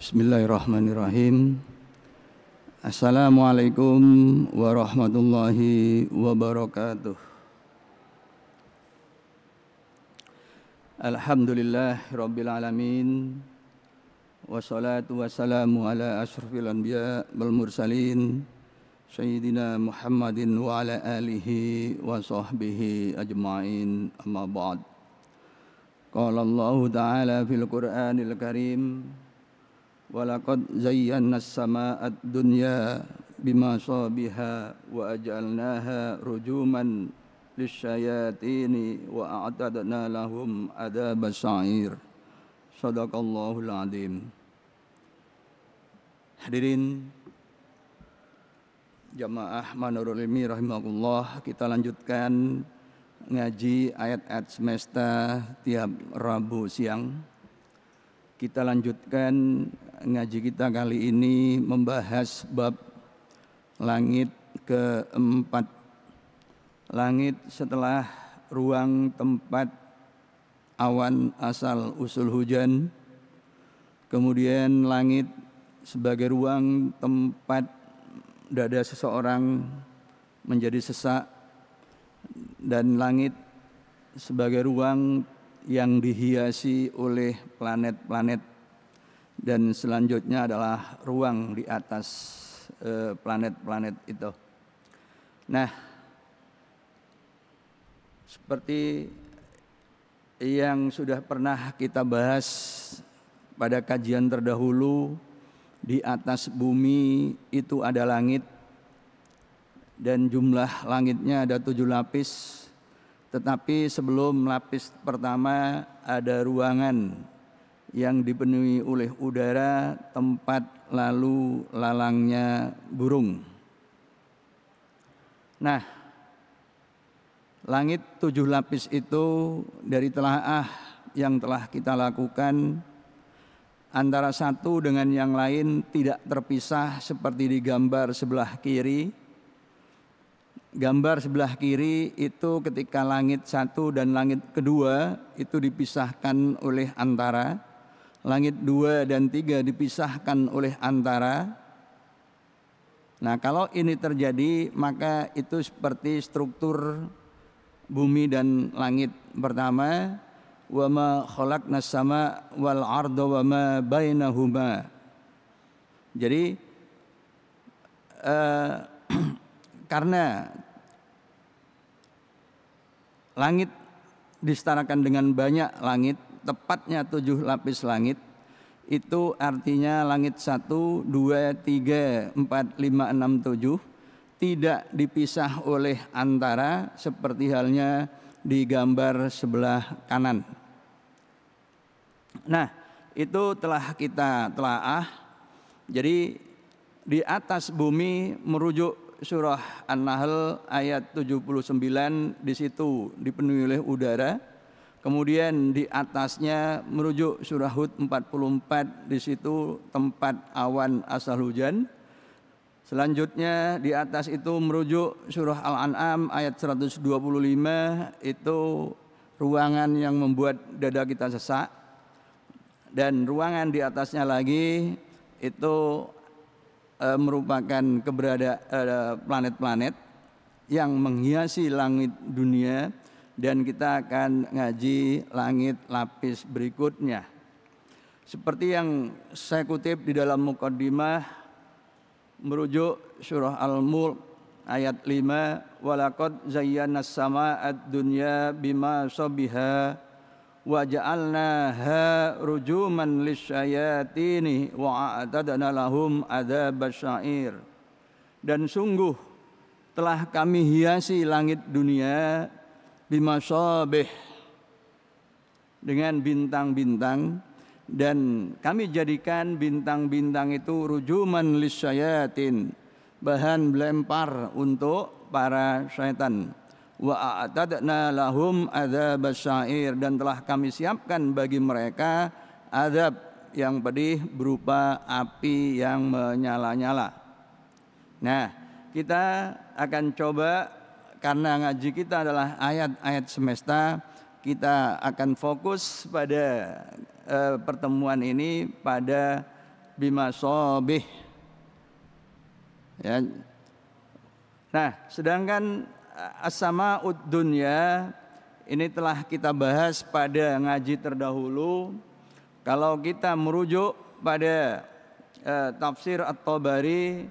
Bismillahirrahmanirrahim. Assalamualaikum warahmatullahi wabarakatuh. Alhamdulillah rabbil alamin. Wassalatu wassalamu ala asyrafil anbiya wal mursalin Sayyidina Muhammadin wa ala alihi wa sahbihi ajma'in, amma ba'd. Qala Allah ta'ala fil Qur'anil Karim: walaqad zayyana as-samaa'a ad-dunya bimasabiha wa aj'alnaha rujuman lisyayatini wa a'tadna lahum adzabas sa'ir. Shadaqallahul adzim. Hadirin jamaah Manarul Ilmi rahimakumullah, kita lanjutkan ngaji ayat-ayat semesta tiap Rabu siang. Kita lanjutkan ngaji kita kali ini membahas bab langit keempat. Langit setelah ruang tempat awan asal usul hujan, kemudian langit sebagai ruang tempat dada seseorang menjadi sesak, dan langit sebagai ruang yang dihiasi oleh planet-planet, dan selanjutnya adalah ruang di atas planet-planet itu. Nah, seperti yang sudah pernah kita bahas pada kajian terdahulu, di atas bumi itu ada langit, dan jumlah langitnya ada 7 lapis. Tetapi sebelum lapis pertama ada ruangan yang dipenuhi oleh udara, tempat lalu lalangnya burung. Nah, langit 7 lapis itu dari telaah yang telah kita lakukan, antara satu dengan yang lain tidak terpisah seperti di gambar sebelah kiri. Gambar sebelah kiri itu ketika langit satu dan langit kedua itu dipisahkan oleh antara, langit 2 dan 3 dipisahkan oleh antara. Nah, kalau ini terjadi maka itu seperti struktur bumi dan langit. Pertama, wa ma khalaqnas sama wal arda wa ma bainahuma. Jadi karena langit disetarakan dengan banyak langit, tepatnya 7 lapis langit, itu artinya langit 1, 2, 3, 4, 5, 6, 7 tidak dipisah oleh antara seperti halnya di gambar sebelah kanan. Nah, itu telah kita telaah. Jadi di atas bumi merujuk surah An-Nahl ayat 79, di situ dipenuhi oleh udara. Kemudian di atasnya merujuk surah Hud 44, di situ tempat awan asal hujan. Selanjutnya di atas itu merujuk surah Al-An'am ayat 125, itu ruangan yang membuat dada kita sesak. Dan ruangan di atasnya lagi itu merupakan keberadaan planet-planet yang menghiasi langit dunia, dan kita akan ngaji langit lapis berikutnya. Seperti yang saya kutip di dalam muqaddimah merujuk surah Al-Mulk ayat 5, walaqad zayyana as-samaa'a ad-dunya bima sabiha wa ja'alnaha rujuman lisyayatini wa a'tadna lahum adzabas sa'ir. Dan sungguh telah kami hiasi langit dunia bimasabih, dengan bintang-bintang, dan kami jadikan bintang-bintang itu rujuman lisyayatin, bahan melempar untuk para syaitan. Wa a'tadna lahum adzabas sa'ir, dan telah kami siapkan bagi mereka azab yang pedih berupa api yang menyala-nyala. Nah, kita akan coba, karena ngaji kita adalah ayat-ayat semesta, kita akan fokus pada pertemuan ini pada bimasabih. Ya. Nah, sedangkan as-sama'ud dunya ini telah kita bahas pada ngaji terdahulu. Kalau kita merujuk pada tafsir At-Tabari,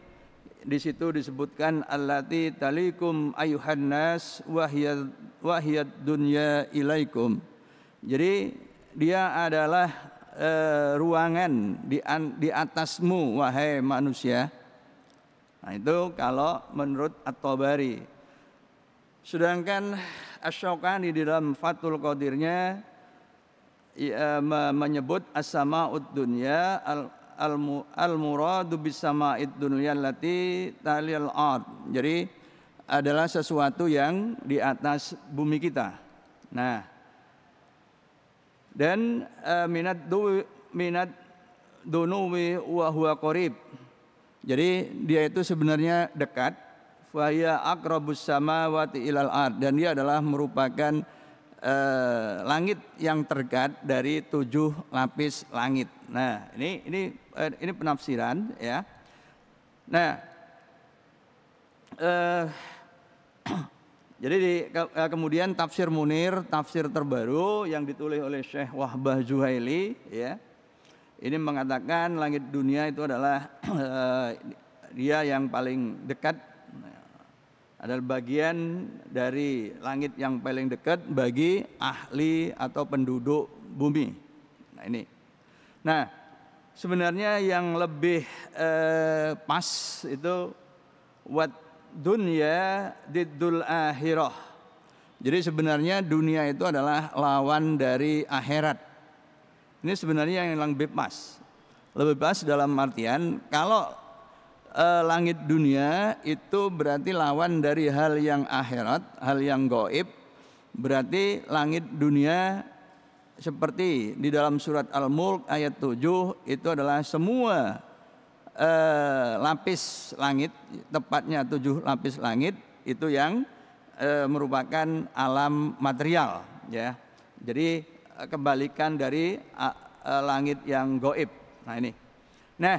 di situ disebutkan allati talikum ayuhan nas wahiyad dunya ilaikum. Jadi dia adalah ruangan di atasmu wahai manusia. Nah, itu kalau menurut At-Tabari. Sedangkan Asy-Syaukani di dalam Fathul Qadirnya menyebut as-sama'ud dunya al-muradu bis-sama'id dunya allati talil ard. Jadi adalah sesuatu yang di atas bumi kita. Nah, dan minad dunuwi wa huwa qarib. Jadi dia itu sebenarnya dekat, faya aqrabus samawati ilal ard, dan dia adalah merupakan langit yang terdekat dari 7 lapis langit. Nah, ini penafsiran ya. Nah, jadi kemudian tafsir Munir, tafsir terbaru yang ditulis oleh Syekh Wahbah Zuhaili ya. Ini mengatakan langit dunia itu adalah dia yang paling dekat, adalah bagian dari langit yang paling dekat bagi ahli atau penduduk bumi. Nah, ini. Nah, sebenarnya yang lebih pas itu wat dunya diddul akhirah. Jadi sebenarnya dunia itu adalah lawan dari akhirat. Ini sebenarnya yang lebih pas. Lebih pas dalam artian kalau langit dunia itu berarti lawan dari hal yang akhirat, hal yang gaib. Berarti langit dunia seperti di dalam surat Al-Mulk ayat 7 itu adalah semua lapis langit, tepatnya 7 lapis langit itu yang merupakan alam material ya. Jadi kebalikan dari langit yang gaib. Nah, ini. Nah,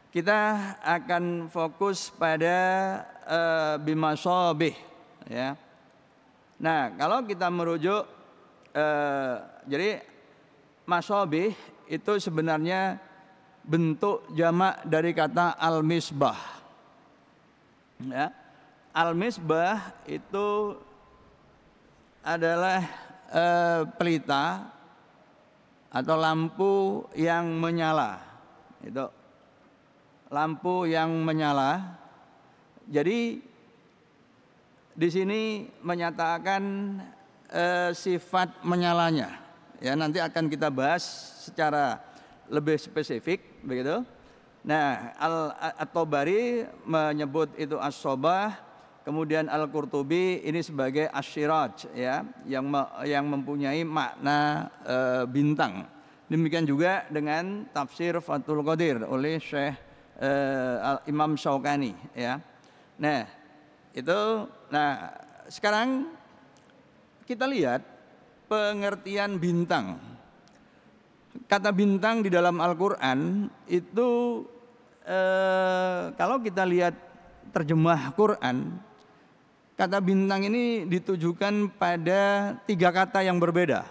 kita akan fokus pada bimasabih ya. Nah, kalau kita merujuk jadi masabih itu sebenarnya bentuk jamak dari kata al-misbah. Ya. Al-misbah itu adalah pelita atau lampu yang menyala. Itu lampu yang menyala. Jadi di sini menyatakan sifat menyalanya. Ya, nanti akan kita bahas secara lebih spesifik begitu. Nah, At-Tabari menyebut itu as-sabah. Kemudian Al-Qurtubi ini sebagai asy-syiraj ya, yang mempunyai makna bintang. Demikian juga dengan tafsir Fathul Qadir oleh Syekh Imam Syaukani ya. Nah, itu sekarang kita lihat pengertian bintang. Kata bintang di dalam Al-Qur'an itu kalau kita lihat terjemah Quran, kata bintang ini ditujukan pada 3 kata yang berbeda.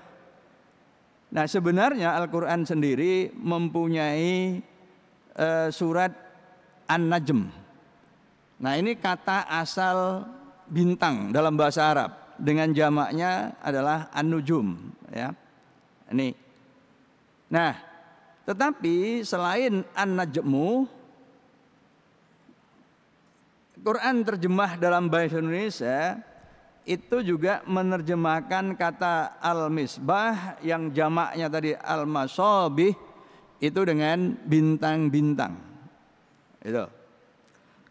Nah, sebenarnya Al-Quran sendiri mempunyai surat An-Najm. Nah, ini kata asal bintang dalam bahasa Arab. Dengan jamaknya adalah An-Nujum. Ya. Ini. Nah, tetapi selain An-Najmu, Quran terjemah dalam bahasa Indonesia itu juga menerjemahkan kata al-misbah yang jamaknya tadi al-masabih itu dengan bintang-bintang. Itu.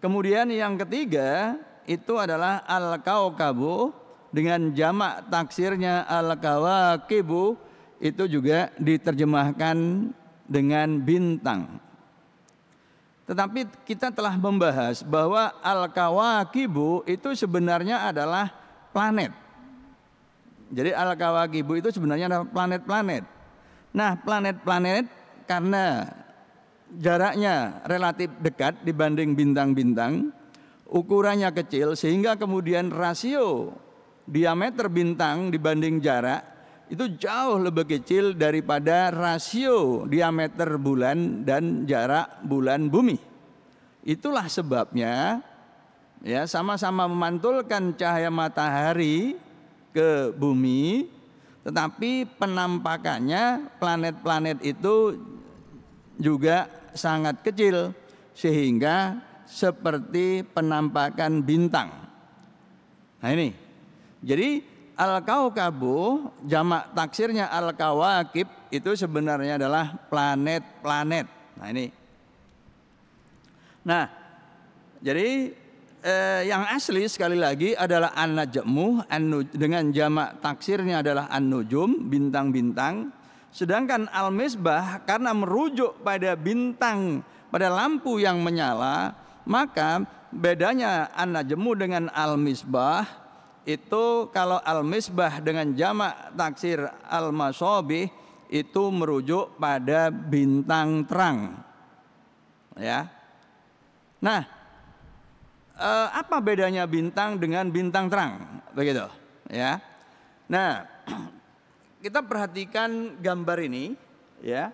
Kemudian yang ketiga itu adalah al-kaukabu dengan jamak taksirnya al-kawakibu itu juga diterjemahkan dengan bintang. Tetapi kita telah membahas bahwa al-kawakibu itu sebenarnya adalah planet. Jadi al-kawakibu itu sebenarnya adalah planet-planet. Nah, planet-planet karena jaraknya relatif dekat dibanding bintang-bintang, ukurannya kecil, sehingga kemudian rasio diameter bintang dibanding jarak itu jauh lebih kecil daripada rasio diameter bulan dan jarak bulan bumi. Itulah sebabnya ya sama-sama memantulkan cahaya matahari ke bumi, tetapi penampakannya planet-planet itu juga sangat kecil sehingga seperti penampakan bintang. Nah ini, jadi al-kaukabu jamak taksirnya al-kawakib itu sebenarnya adalah planet-planet. Nah ini. Nah, jadi yang asli sekali lagi adalah an-najmu dengan jamak taksirnya adalah an-nujum, bintang-bintang. Sedangkan al-misbah karena merujuk pada bintang, pada lampu yang menyala, maka bedanya an-najmu dengan al-misbah itu kalau al-misbah dengan jamak taksir al-masobih itu merujuk pada bintang terang. Ya. Nah, apa bedanya bintang dengan bintang terang? Begitu, ya. Nah, kita perhatikan gambar ini, ya.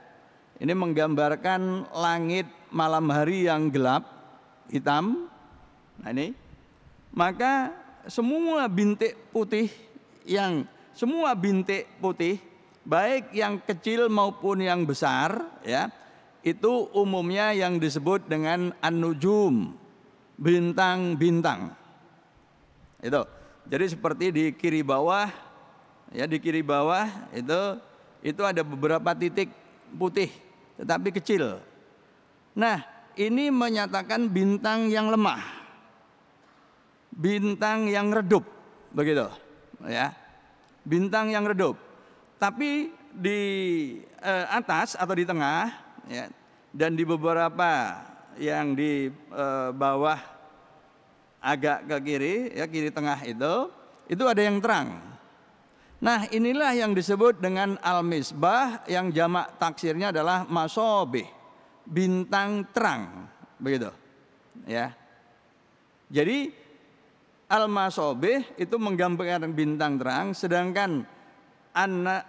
Ini menggambarkan langit malam hari yang gelap, hitam. Nah, ini. Maka semua bintik putih baik yang kecil maupun yang besar, ya, itu umumnya yang disebut dengan an-nujum, bintang-bintang. Itu. Jadi seperti di kiri bawah, ya, di kiri bawah itu ada beberapa titik putih tetapi kecil. Nah, ini menyatakan bintang yang lemah, bintang yang redup, begitu, ya, bintang yang redup. Tapi di atas atau di tengah, ya, dan di beberapa yang di bawah agak ke kiri, ya, kiri tengah itu ada yang terang. Nah, inilah yang disebut dengan al-misbah yang jamak taksirnya adalah masobih, bintang terang, begitu, ya. Jadi al-masobih itu menggambarkan bintang terang, sedangkan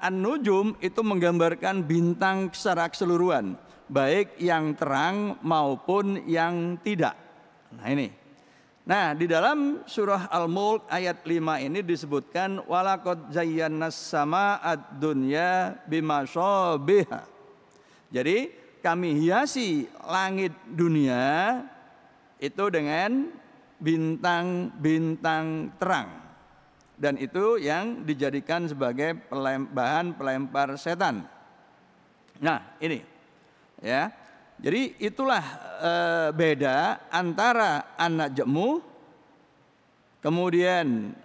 an-nujum itu menggambarkan bintang secara keseluruhan, baik yang terang maupun yang tidak. Nah ini. Nah, di dalam surah Al-Mulk ayat 5 ini disebutkan walaqad zayyannas sama'ad dunya bimasabiha. Jadi kami hiasi langit dunia itu dengan bintang-bintang terang. Dan itu yang dijadikan sebagai bahan pelempar setan. Nah, ini, ya. Jadi itulah beda antara an-najmu, kemudian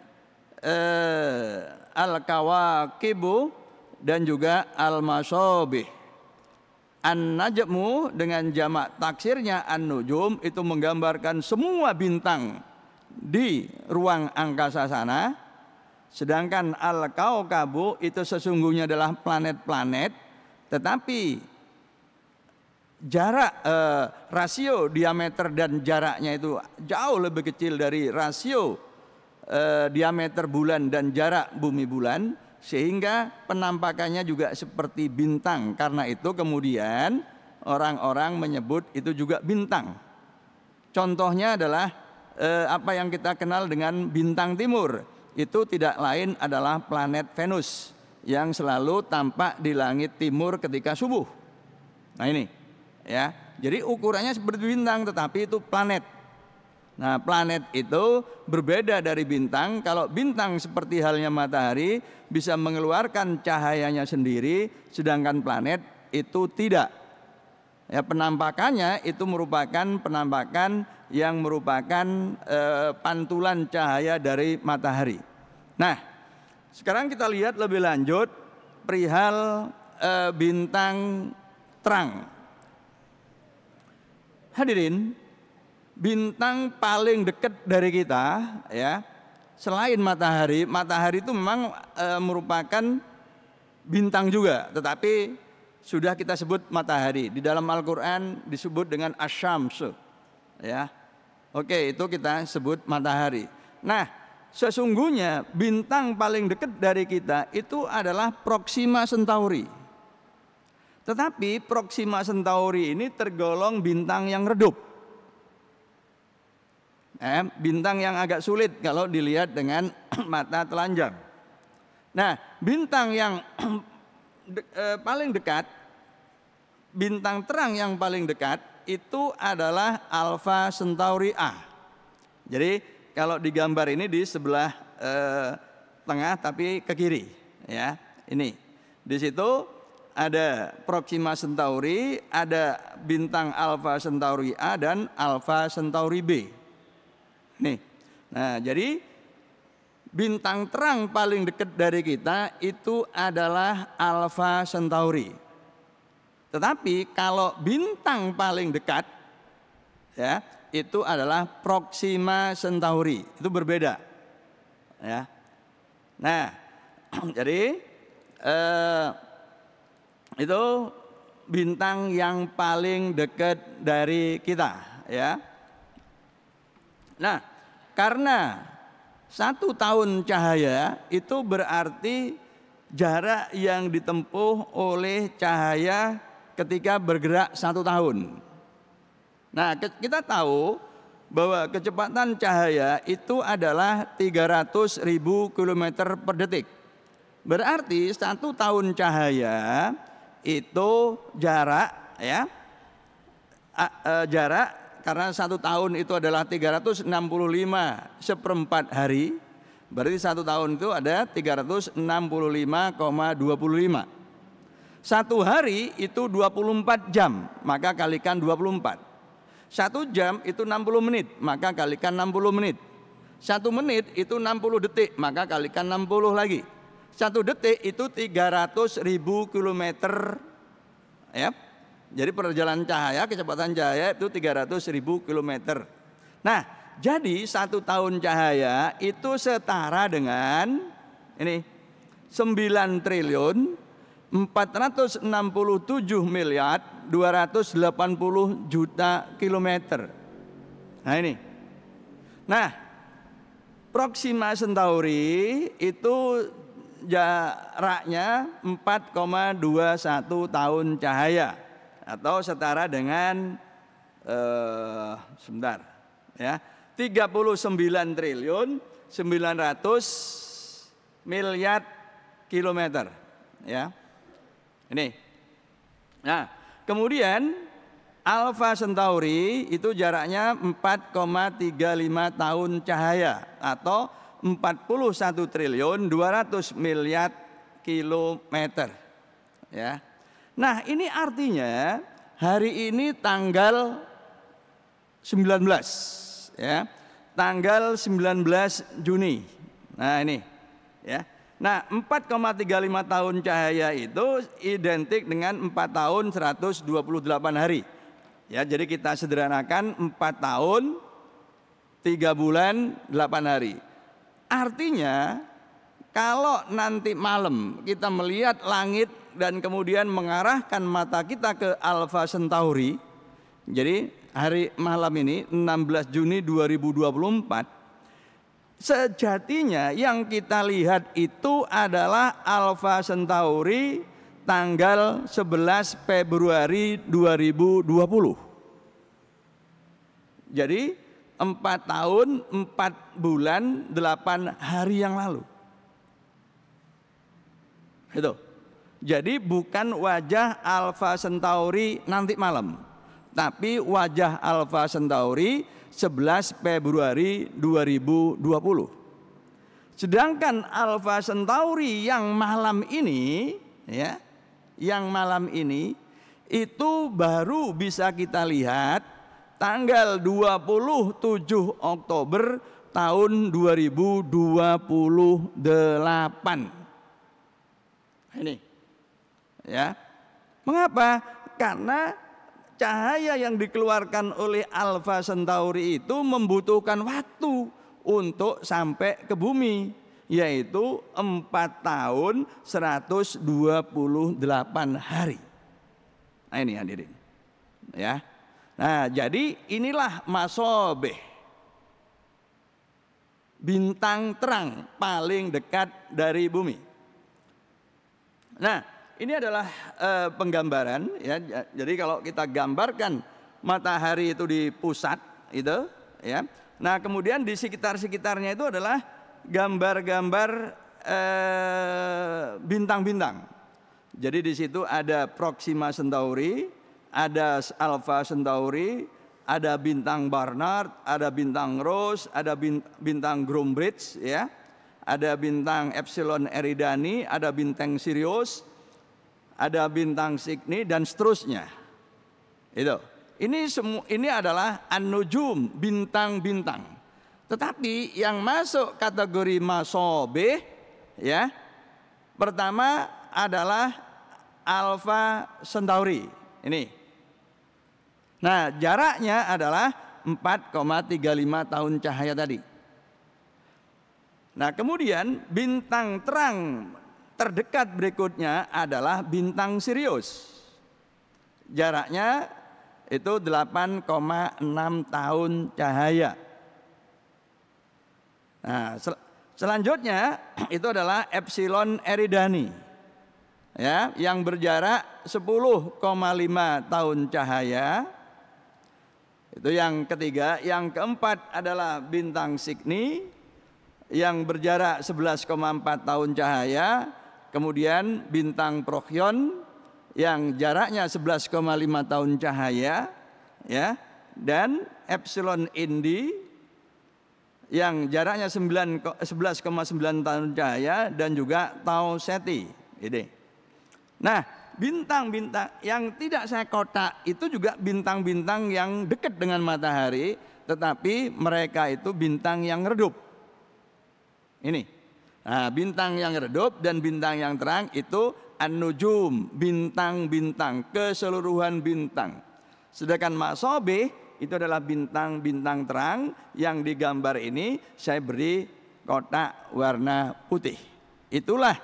al-kawakibu, dan juga al-masobih. An-najmu dengan jamak taksirnya an-nujum itu menggambarkan semua bintang di ruang angkasa sana. Sedangkan al-kaukabu itu sesungguhnya adalah planet-planet, tetapi jarak rasio diameter dan jaraknya itu jauh lebih kecil dari rasio diameter bulan dan jarak bumi bulan, sehingga penampakannya juga seperti bintang. Karena itu kemudian orang-orang menyebut itu juga bintang. Contohnya adalah apa yang kita kenal dengan bintang timur. Itu tidak lain adalah planet Venus yang selalu tampak di langit timur ketika subuh. Nah ini, ya, jadi ukurannya seperti bintang tetapi itu planet. Nah, planet itu berbeda dari bintang. Kalau bintang seperti halnya matahari bisa mengeluarkan cahayanya sendiri, sedangkan planet itu tidak. Ya, penampakannya itu merupakan penampakan yang merupakan pantulan cahaya dari matahari. Nah, sekarang kita lihat lebih lanjut perihal bintang terang. Hadirin, bintang paling dekat dari kita, ya, selain matahari, matahari itu memang merupakan bintang juga, tetapi sudah kita sebut matahari. Di dalam Al-Quran disebut dengan asyamsu. Ya, oke, itu kita sebut matahari. Nah, sesungguhnya bintang paling dekat dari kita itu adalah Proxima Centauri. Tetapi Proxima Centauri ini tergolong bintang yang redup. Bintang yang agak sulit kalau dilihat dengan mata telanjang. Nah, bintang yang paling dekat, bintang terang yang paling dekat itu adalah Alpha Centauri A. Jadi kalau digambar ini di sebelah tengah tapi ke kiri, ya. Ini di situ ada Proxima Centauri, ada bintang Alpha Centauri A dan Alpha Centauri B. Nih, nah jadi bintang terang paling dekat dari kita itu adalah Alpha Centauri. Tetapi kalau bintang paling dekat, ya, itu adalah Proxima Centauri. Itu berbeda, ya. Nah, jadi itu bintang yang paling dekat dari kita, ya. Nah, karena 1 tahun cahaya itu berarti jarak yang ditempuh oleh cahaya ketika bergerak 1 tahun. Nah, kita tahu bahwa kecepatan cahaya itu adalah 300.000 km per detik. Berarti 1 tahun cahaya itu jarak, ya, jarak. Karena 1 tahun itu adalah 365 seperempat hari, berarti 1 tahun itu ada 365,25. 1 hari itu 24 jam, maka kalikan 24. 1 jam itu 60 menit, maka kalikan 60 menit. 1 menit itu 60 detik, maka kalikan 60 lagi. 1 detik itu 300.000 km, ya. Jadi perjalanan cahaya, kecepatan cahaya itu 300.000 km. Nah, jadi 1 tahun cahaya itu setara dengan ini 9 triliun 467 miliar 280 juta kilometer. Nah ini. Nah, Proxima Centauri itu jaraknya 4,21 tahun cahaya. Atau setara dengan sebentar, ya, 39 triliun 900 miliar kilometer, ya. Ini. Nah, kemudian Alpha Centauri itu jaraknya 4,35 tahun cahaya atau 41 triliun 200 miliar kilometer, ya. Nah, ini artinya hari ini tanggal 19, ya. Tanggal 19 Juni. Nah, ini, ya. Nah, 4,35 tahun cahaya itu identik dengan 4 tahun 128 hari. Ya, jadi kita sederhanakan 4 tahun 3 bulan 8 hari. Artinya kalau nanti malam kita melihat langit dan kemudian mengarahkan mata kita ke Alpha Centauri, jadi hari malam ini 16 Juni 2024, sejatinya yang kita lihat itu adalah Alpha Centauri tanggal 11 Februari 2020. Jadi 4 tahun 4 bulan 8 hari yang lalu. Itu. Jadi bukan wajah Alpha Centauri nanti malam, tapi wajah Alpha Centauri 11 Februari 2020. Sedangkan Alpha Centauri yang malam ini, ya, yang malam ini itu baru bisa kita lihat tanggal 27 Oktober tahun 2028. Ini, ya. Mengapa? Karena cahaya yang dikeluarkan oleh Alpha Centauri itu membutuhkan waktu untuk sampai ke bumi, yaitu 4 tahun 128 hari. Nah ini hadirin. Ya. Nah, jadi inilah masobih. Bintang terang paling dekat dari bumi. Nah, ini adalah penggambaran ya. Jadi kalau kita gambarkan matahari itu di pusat itu ya. Nah, kemudian di sekitar-sekitarnya itu adalah gambar-gambar bintang-bintang. Jadi di situ ada Proxima Centauri, ada Alpha Centauri, ada bintang Barnard, ada bintang Ross, ada bintang Groombridge ya. Ada bintang Epsilon Eridani, ada bintang Sirius, ada bintang Cygni dan seterusnya. Itu. Ini adalah an-nujum, bintang-bintang. Tetapi yang masuk kategori masobih ya. Pertama adalah Alpha Centauri. Ini. Nah, jaraknya adalah 4,35 tahun cahaya tadi. Nah, kemudian bintang terang terdekat berikutnya adalah bintang Sirius. Jaraknya itu 8,6 tahun cahaya. Nah, selanjutnya itu adalah Epsilon Eridani. Ya, yang berjarak 10,5 tahun cahaya. Itu yang ketiga. Yang keempat adalah bintang Cygni yang berjarak 11,4 tahun cahaya. Kemudian bintang Procyon yang jaraknya 11,5 tahun cahaya ya, dan Epsilon Indi yang jaraknya 11,9 tahun cahaya, dan juga Tau Ceti. Ini. Nah, bintang-bintang yang tidak saya kotak itu juga bintang-bintang yang dekat dengan matahari, tetapi mereka itu bintang yang redup. Ini. Nah, bintang yang redup dan bintang yang terang itu an-nujum, bintang-bintang, keseluruhan bintang. Sedangkan masobih itu adalah bintang-bintang terang yang digambar ini saya beri kotak warna putih. Itulah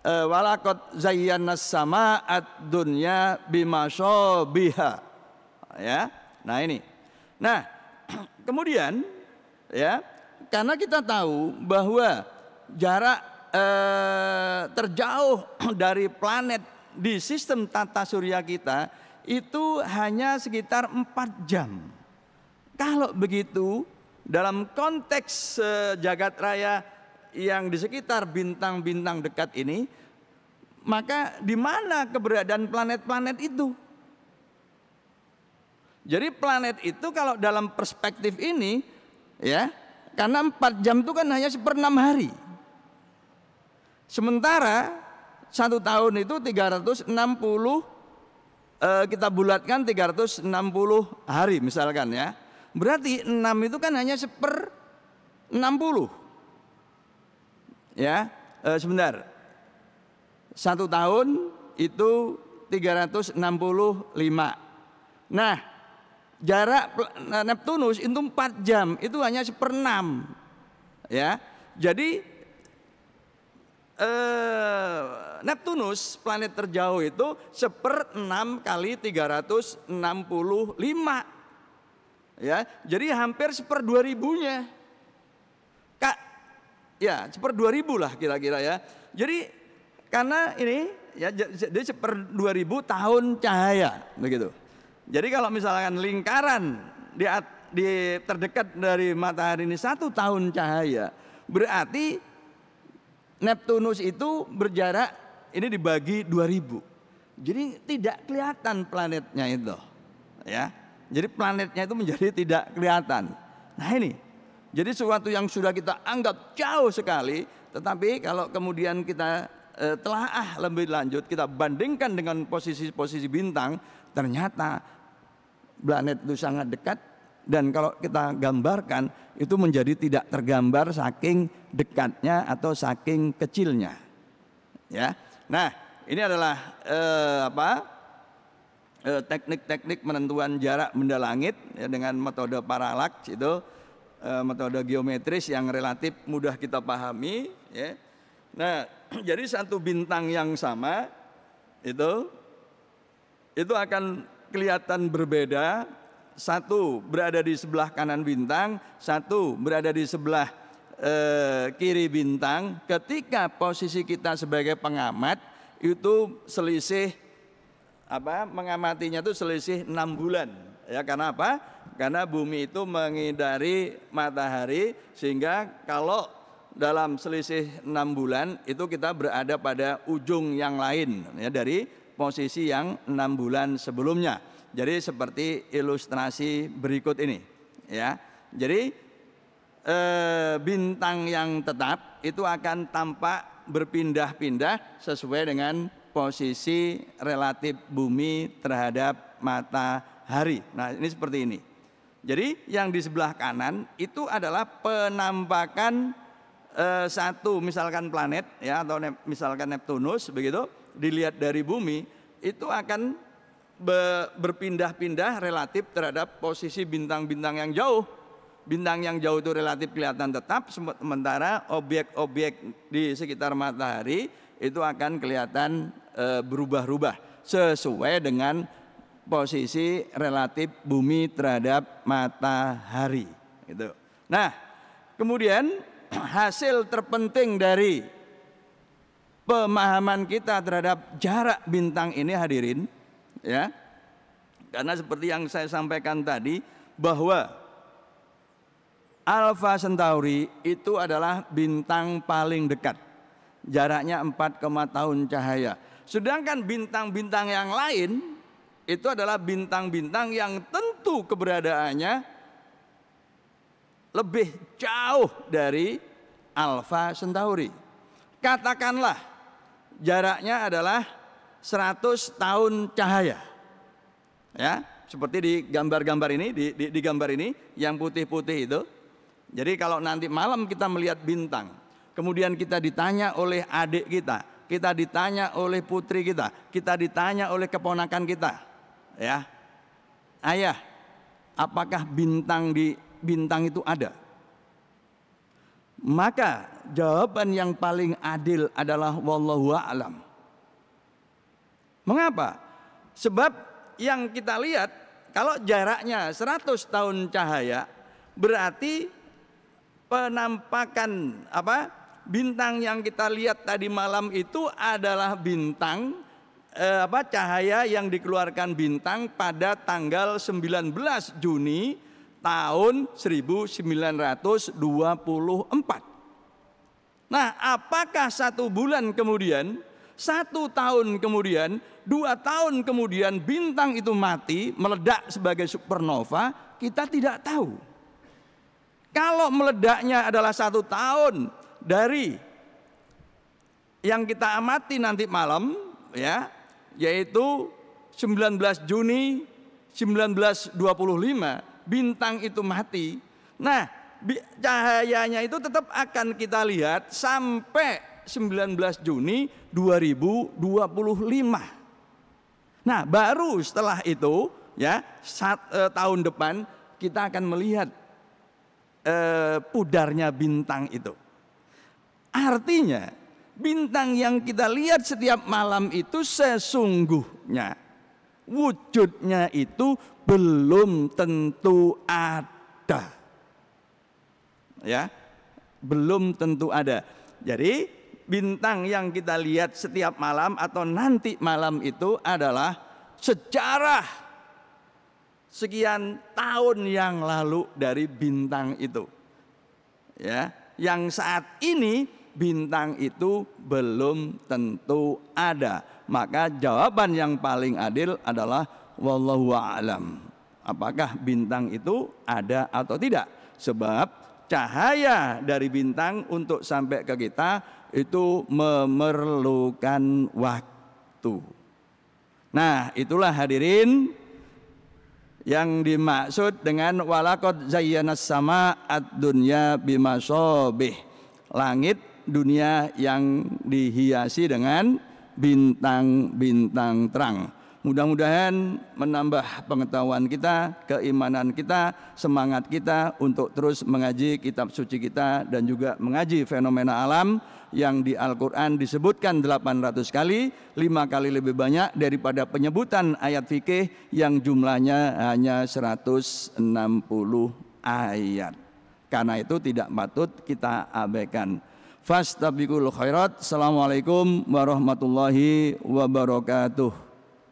walaqad zayyana sama'ad dunya bimasobiha. Ya. Nah, ini. Nah, kemudian ya, karena kita tahu bahwa jarak terjauh dari planet di sistem tata surya kita itu hanya sekitar 4 jam. Kalau begitu, dalam konteks jagat raya yang di sekitar bintang-bintang dekat ini, maka di mana keberadaan planet-planet itu? Jadi planet itu kalau dalam perspektif ini ya, karena 4 jam itu kan hanya 1/6 hari. Sementara 1 tahun itu 360, kita bulatkan 360 hari misalkan ya. Berarti 6 itu kan hanya 1/60. Ya, sebentar. 1 tahun itu 365. Nah, jarak Neptunus itu 4 jam, itu hanya 1/6. Ya, jadi Neptunus, planet terjauh itu 1/6 kali 365. Ya, jadi hampir 1/2000-nya. Ya, 1/2000 lah kira-kira ya. Jadi karena ini ya, jadi 1/2000 tahun cahaya begitu. Jadi kalau misalkan lingkaran di terdekat dari matahari ini 1 tahun cahaya, berarti Neptunus itu berjarak ini dibagi 2000. Jadi tidak kelihatan planetnya itu. Ya. Jadi planetnya itu menjadi tidak kelihatan. Nah, ini. Jadi sesuatu yang sudah kita anggap jauh sekali, tetapi kalau kemudian kita telaah lebih lanjut, kita bandingkan dengan posisi-posisi bintang, ternyata planet itu sangat dekat, dan kalau kita gambarkan itu menjadi tidak tergambar saking dekatnya atau saking kecilnya. Ya. Nah, ini adalah teknik-teknik penentuan jarak benda langit ya, dengan metode paralaks itu. Metode geometris yang relatif mudah kita pahami ya. Nah, jadi satu bintang yang sama itu itu akan kelihatan berbeda. Satu berada di sebelah kanan bintang, satu berada di sebelah kiri bintang. Ketika posisi kita sebagai pengamat itu selisih mengamatinya itu selisih 6 bulan. Ya, karena apa? Karena bumi itu mengitari matahari, sehingga kalau dalam selisih 6 bulan itu kita berada pada ujung yang lain ya, dari posisi yang 6 bulan sebelumnya. Jadi seperti ilustrasi berikut ini ya. Jadi bintang yang tetap itu akan tampak berpindah-pindah sesuai dengan posisi relatif bumi terhadap matahari. Nah, ini seperti ini. Jadi yang di sebelah kanan itu adalah penampakan satu misalkan planet ya, atau misalkan Neptunus begitu, dilihat dari bumi itu akan berpindah-pindah relatif terhadap posisi bintang-bintang yang jauh. Bintang yang jauh itu relatif kelihatan tetap, sementara objek-objek di sekitar matahari itu akan kelihatan berubah-ubah sesuai dengan posisi relatif bumi terhadap matahari gitu. Nah, kemudian hasil terpenting dari pemahaman kita terhadap jarak bintang ini hadirin ya, karena seperti yang saya sampaikan tadi bahwa Alpha Centauri itu adalah bintang paling dekat, jaraknya 4, tahun cahaya. Sedangkan bintang-bintang yang lain itu adalah bintang-bintang yang tentu keberadaannya lebih jauh dari Alpha Centauri. Katakanlah jaraknya adalah 100 tahun cahaya. Ya, seperti di gambar-gambar ini, di gambar ini yang putih-putih itu. Jadi kalau nanti malam kita melihat bintang, kemudian kita ditanya oleh adik kita ditanya oleh putri kita ditanya oleh keponakan kita, ya, ayah, apakah bintang itu ada? Maka jawaban yang paling adil adalah wallahu a'lam. Mengapa? Sebab yang kita lihat kalau jaraknya 100 tahun cahaya berarti penampakan bintang yang kita lihat tadi malam itu adalah bintang cahaya yang dikeluarkan bintang pada tanggal 19 Juni tahun 1924. Nah, apakah 1 bulan kemudian, 1 tahun kemudian, 2 tahun kemudian bintang itu mati, meledak sebagai supernova? Kita tidak tahu. Kalau meledaknya adalah 1 tahun dari yang kita amati nanti malam, ya, yaitu 19 Juni 1925, bintang itu mati. Nah, cahayanya itu tetap akan kita lihat sampai 19 Juni 2025. Nah, baru setelah itu ya, tahun depan kita akan melihat pudarnya bintang itu. Artinya bintang yang kita lihat setiap malam itu sesungguhnya wujudnya itu belum tentu ada. Ya, belum tentu ada. Jadi bintang yang kita lihat setiap malam atau nanti malam itu adalah sejarah sekian tahun yang lalu dari bintang itu. Ya, yang saat ini bintang itu belum tentu ada. Maka jawaban yang paling adil adalah wallahu a'lam. Apakah bintang itu ada atau tidak? Sebab cahaya dari bintang untuk sampai ke kita itu memerlukan waktu. Nah, itulah hadirin yang dimaksud dengan walaqad zayyanas sama ad-dunya bimasobih, langit dunia yang dihiasi dengan bintang-bintang terang. Mudah-mudahan menambah pengetahuan kita, keimanan kita, semangat kita untuk terus mengaji kitab suci kita dan juga mengaji fenomena alam yang di Al-Quran disebutkan 800 kali, 5 kali lebih banyak daripada penyebutan ayat fikih yang jumlahnya hanya 160 ayat. Karena itu tidak patut kita abaikan. Fastabiqul khairat. Assalamualaikum warahmatullahi wabarakatuh.